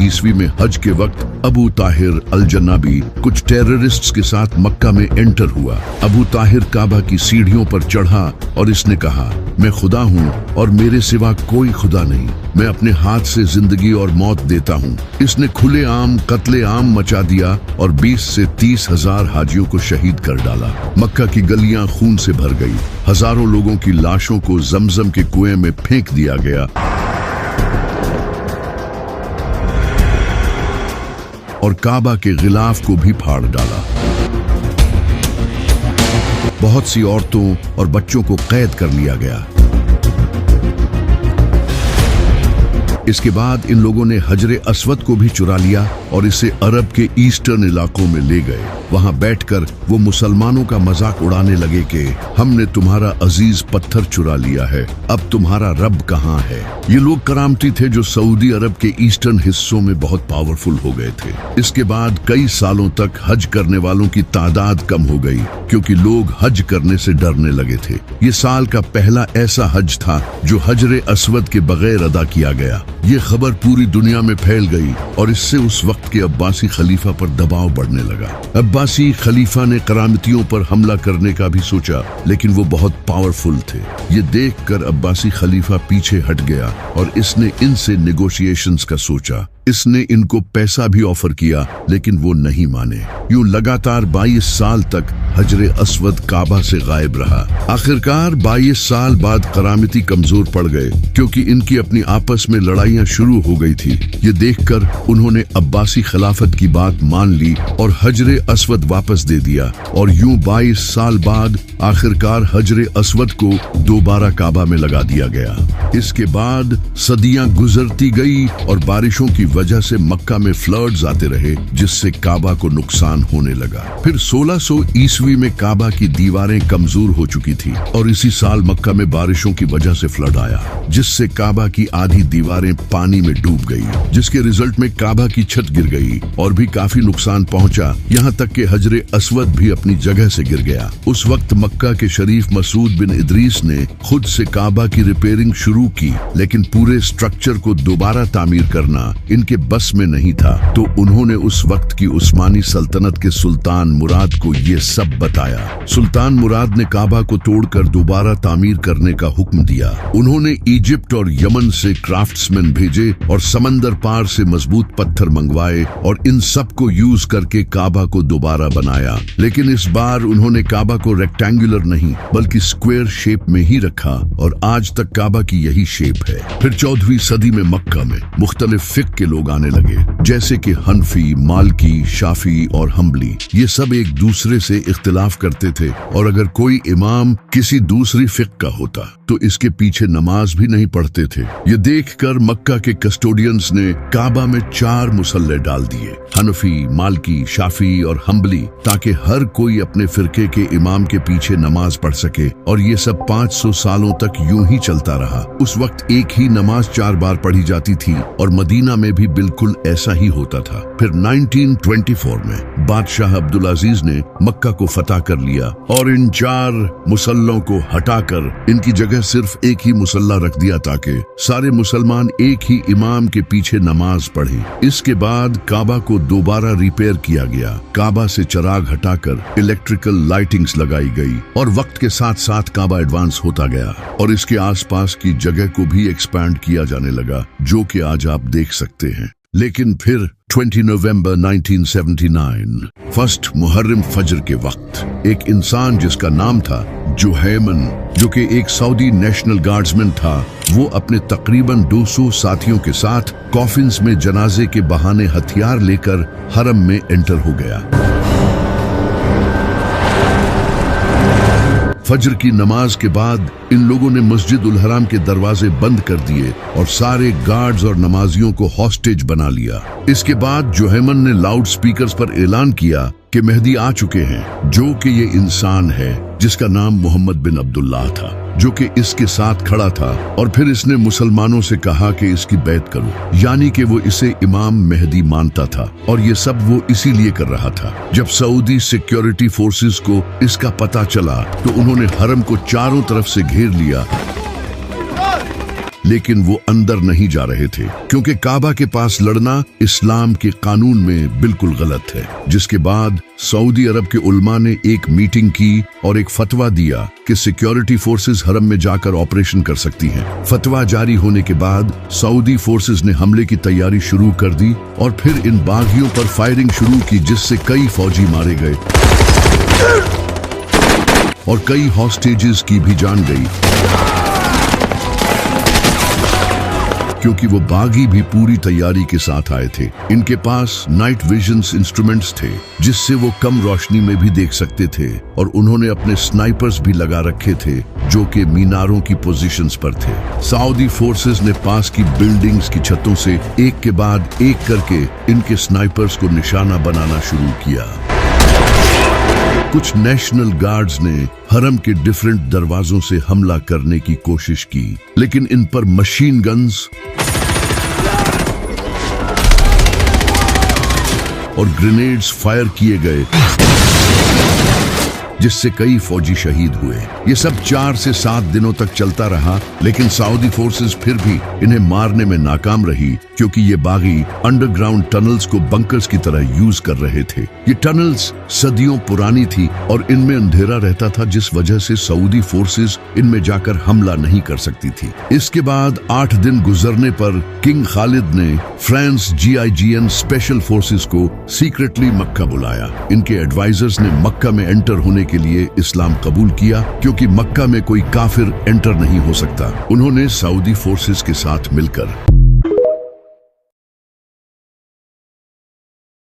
ईस्वी में हज के वक्त अबू ताहिर अल जन्नाबी कुछ टेररिस्ट्स के साथ मक्का में एंटर हुआ। अबू ताहिर काबा की सीढ़ियों पर चढ़ा और इसने कहा, मैं खुदा हूँ और मेरे सिवा कोई खुदा नहीं, मैं अपने हाथ से जिंदगी और मौत देता हूँ। इसने खुलेआम कत्ले-आम मचा दिया और 20 से 30 हजार हाजियों को शहीद कर डाला। मक्का की गलियां खून से भर गई। हजारों लोगों की लाशों को जमजम के कुएं में फेंक दिया गया और काबा के गिलाफ को भी फाड़ डाला। बहुत सी औरतों और बच्चों को कैद कर लिया गया। इसके बाद इन लोगों ने हजरे अस्वद को भी चुरा लिया और इसे अरब के ईस्टर्न इलाकों में ले गए। वहां बैठकर वो मुसलमानों का मजाक उड़ाने लगे कि हमने तुम्हारा अजीज पत्थर चुरा लिया है, अब तुम्हारा रब कहाँ है। ये लोग करामती थे जो सऊदी अरब के ईस्टर्न हिस्सों में बहुत पावरफुल हो गए थे। इसके बाद कई सालों तक हज करने वालों की तादाद कम हो गई क्योंकि लोग हज करने से डरने लगे थे। ये साल का पहला ऐसा हज था जो हजरे अस्वद के बगैर अदा किया गया। ये खबर पूरी दुनिया में फैल गई और इससे उस वक्त के अब्बासी खलीफा पर दबाव बढ़ने लगा। अब्बासी खलीफा ने करामतियों पर हमला करने का भी सोचा, लेकिन वो बहुत पावरफुल थे। ये देखकर अब्बासी खलीफा पीछे हट गया और इसने इनसे नेगोशिएशंस का सोचा। इसने इनको पैसा भी ऑफर किया, लेकिन वो नहीं माने। यूं लगातार 22 साल तक हजरे अस्वद काबा से गायब रहा। आखिरकार 22 साल बाद करामती कमजोर पड़ गए क्योंकि इनकी अपनी आपस में लड़ाइयां शुरू हो गई थी। ये देखकर उन्होंने अब्बासी खिलाफत की बात मान ली और हजरे अस्वद वापस दे दिया और यूं 22 साल बाद आखिरकार हजरे अस्वद को दोबारा काबा में लगा दिया गया। इसके बाद सदियां गुजरती गई और बारिशों की वजह से मक्का में फ्लड्स आते रहे, जिससे काबा को नुकसान होने लगा। फिर 1600 ईस्वी में काबा की दीवारें कमजोर हो चुकी थी और इसी साल मक्का में बारिशों की वजह से फ्लड आया, जिससे काबा की आधी दीवारें पानी में डूब गई, जिसके रिजल्ट में काबा की छत गिर गई और भी काफी नुकसान पहुंचा। यहाँ तक कि हजरे अस्वद भी अपनी जगह से गिर गया। उस वक्त मक्का के शरीफ मसूद बिन इदरीस ने खुद से काबा की रिपेयरिंग शुरू की, लेकिन पूरे स्ट्रक्चर को दोबारा तामीर करना इनके बस में नहीं था। तो उन्होंने उस वक्त की उस्मानी सल्तनत के सुल्तान मुराद को ये सब बताया। सुल्तान मुराद ने काबा को तोड़कर दोबारा तामीर करने का हुक्म दिया। उन्होंने इजिप्ट और यमन से क्राफ्ट्समैन भेजे और समंदर पार से मजबूत पत्थर मंगवाए और इन सब को यूज करके काबा को दोबारा बनाया। लेकिन इस बार उन्होंने काबा को रेक्टेंगुलर नहीं बल्कि स्क्वायर शेप में ही रखा और आज तक काबा की यही शेप है। फिर 14वीं सदी में मक्का में मुख्तलिफ फिक्र के लोग आने लगे, जैसे कि हनफी, मालकी, शाफी और हम्बली। ये सब एक दूसरे से इख्तिलाफ करते थे और अगर कोई इमाम किसी दूसरी फिक्र का होता तो इसके पीछे नमाज भी नहीं पढ़ते थे। ये देखकर मक्का के कस्टोडियंस ने काबा में 4 मुसल्ले डाल दिए, हनफी, मालकी, शाफी और हम्बली, ताकि हर कोई अपने फिरके के इमाम के पीछे नमाज पढ़ सके। और ये सब 500 सालों तक यूं ही चलता रहा। उस वक्त एक ही नमाज 4 बार पढ़ी जाती थी और मदीना में भी बिल्कुल ऐसा ही होता था। फिर 1924 में बादशाह अब्दुल अजीज ने मक्का को फतह कर लिया और इन 4 मुसल्लों को हटाकर इनकी जगह सिर्फ एक ही मुसल्ला रख दिया ताकि सारे मुसलमान एक ही इमाम के पीछे नमाज पढ़ें। इसके बाद काबा को दोबारा रिपेयर किया गया। काबा से चिराग हटाकर इलेक्ट्रिकल लाइटिंग्स लगाई गई और वक्त के साथ साथ काबा एडवांस होता गया और इसके आसपास की जगह को भी एक्सपैंड किया जाने लगा, जो कि आज आप देख सकते हैं। लेकिन फिर 20 नवंबर 1979 फर्स्ट मुहर्रम फजर के वक्त एक इंसान जिसका नाम था जुहैमन, जो कि एक सऊदी नेशनल गार्ड्समैन था, वो अपने तकरीबन 200 साथियों के साथ कॉफिन्स में जनाजे के बहाने हथियार लेकर हरम में एंटर हो गया। फजर की नमाज के बाद इन लोगों ने मस्जिद उल हराम के दरवाजे बंद कर दिए और सारे गार्ड्स और नमाजियों को हॉस्टेज बना लिया। इसके बाद जुहैमन ने लाउड स्पीकर्स पर ऐलान किया कि मेहदी आ चुके हैं, जो कि ये इंसान है जिसका नाम मोहम्मद बिन अब्दुल्लाह था, जो कि इसके साथ खड़ा था। और फिर इसने मुसलमानों से कहा कि इसकी बैत करो, यानी कि वो इसे इमाम मेहदी मानता था और ये सब वो इसीलिए कर रहा था। जब सऊदी सिक्योरिटी फोर्सेस को इसका पता चला तो उन्होंने हरम को चारों तरफ से घेर लिया लेकिन वो अंदर नहीं जा रहे थे क्योंकि काबा के पास लड़ना इस्लाम के कानून में बिल्कुल गलत है। जिसके बाद सऊदी अरब के उलमा ने एक मीटिंग की और एक फतवा दिया कि सिक्योरिटी फोर्सेस हरम में जाकर ऑपरेशन कर सकती हैं। फतवा जारी होने के बाद सऊदी फोर्सेस ने हमले की तैयारी शुरू कर दी और फिर इन बागियों पर फायरिंग शुरू की, जिससे कई फौजी मारे गए और कई हॉस्टेजेस की भी जान गई, क्योंकि वो बागी भी पूरी तैयारी के साथ आए थे। इनके पास नाइट विजन्स इंस्ट्रूमेंट्स थे जिससे वो कम रोशनी में भी देख सकते थे, और उन्होंने अपने स्नाइपर्स भी लगा रखे थे जो कि मीनारों की पोजीशंस पर थे। सऊदी फोर्सेस ने पास की बिल्डिंग्स की छतों से एक के बाद एक करके इनके स्नाइपर्स को निशाना बनाना शुरू किया। कुछ नेशनल गार्ड्स ने हरम के डिफरेंट दरवाजों से हमला करने की कोशिश की, लेकिन इन पर मशीन गन्स और ग्रेनेड्स फायर किए गए, जिससे कई फौजी शहीद हुए। ये सब 4 से 7 दिनों तक चलता रहा, लेकिन सऊदी फोर्सेस फिर भी इन्हें मारने में नाकाम रही, क्योंकि ये बागी अंडरग्राउंड टनल्स को बंकर्स की तरह यूज कर रहे थे। ये टनल्स सदियों पुरानी थी और इनमें अंधेरा रहता था, जिस वजह से सऊदी फोर्सेस इनमें जाकर हमला नहीं कर सकती थी। इसके बाद 8 दिन गुजरने पर किंग खालिद ने फ्रांस GIGN स्पेशल फोर्सेस को सीक्रेटली मक्का बुलाया। इनके एडवाइजर्स ने मक्का में एंटर होने के लिए इस्लाम कबूल किया, क्योंकि मक्का में कोई काफिर एंटर नहीं हो सकता। उन्होंने सऊदी फोर्सेस के साथ मिलकर